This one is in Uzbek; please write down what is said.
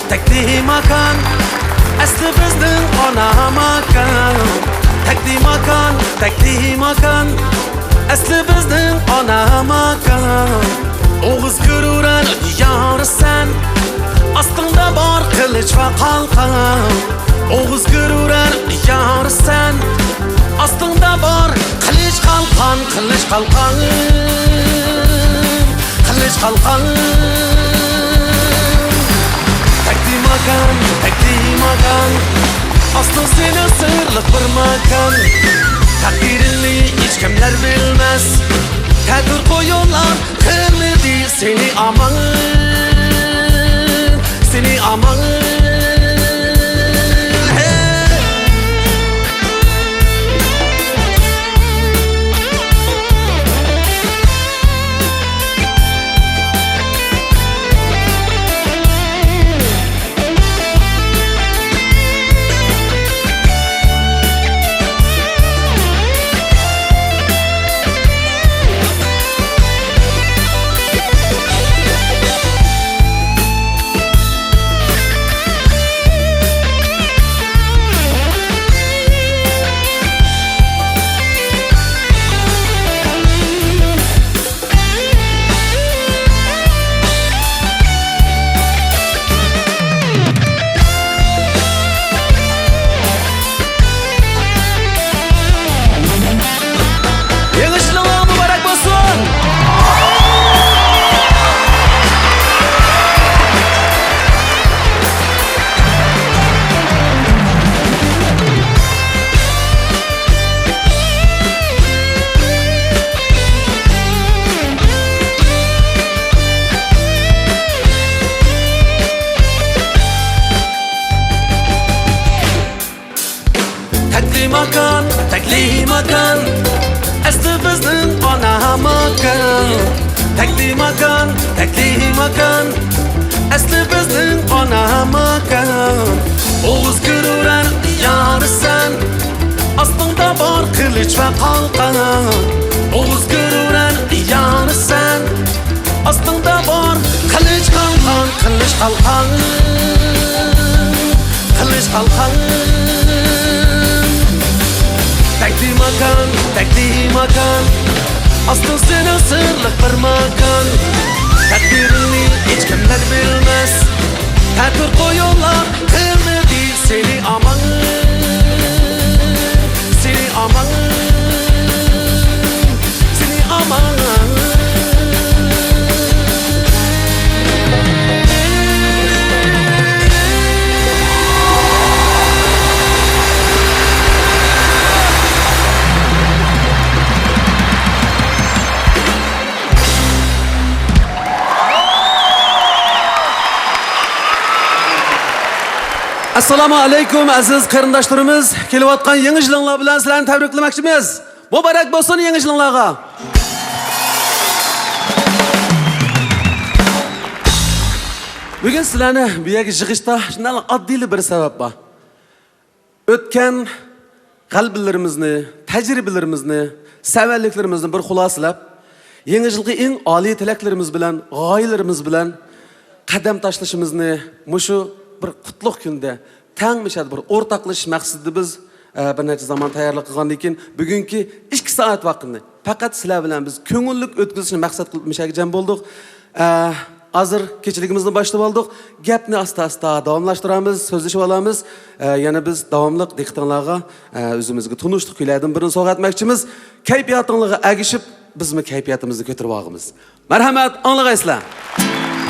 takdim akan asli bizning ona makan. Takdim akan asli bizning ona makan. Oğuz görüren yarısan astında bor kılıç ve kalkan. Oğuz görüren yarısan astında bor kılıç kalkan. Kılıç kalkan takdim akan aslı seni sırlık bir makan. Takdirini hiç kimler bilmez. Kadir koyuyorlar kırmızı seni aman. Seni aman. Takdim akan asli bizning ona makan. Takdim akan asli bizning ona makan. Oğuz görüren yarısan astında bor kılıç ve kalkan. Oğuz görüren yarısan astında bor kılıç kalkan. Takdim akan aslı seni sırlık bir makan. Takdirini hiç kimler bilmez. Kadir koyuyorlar kırmızı seni aman. Seni aman. Seni aman. Assalomu alaykum aziz qarindoshlarimiz. Kelayotgan yangi yilinglar bilan sizlarni tabriklamoqchimiz. Muborak bo'lsin yangi yilinglarga. Bugun sizlarni bu yerga yig'ishda shunday oddiy bir sabab bor. O'tgan qalblarimizni, tajribalarimizni, savalliklarimizni bir xulosalab, yangi yilga eng oliy tilaklarimiz bilan, g'oyalarimiz bilan qadam tashlashimizni mushu bir qutlug' kunda tangmishad bir o'rtaqlashish maqsadida biz bir necha zaman tayyorlik qilgandan keyin bugungi 2 soat vaqtni faqat sizlar bilan biz ko'ngillik o'tkazishni maqsad qilib mishagijam bo'ldik. Hozir kechiligimizni boshlab oldik. Gapni asta-asta davomlashtiramiz, so'zlashib olamiz. Yana biz davomliq diqqatingizga o'zimizga tunishlik kuylardan birini so'g'atmoqchimiz. Kayfiyatingizga agishib, bizmi kayfiyatimizni ko'tarib olamiz. Marhamat, anglag'aysizlar.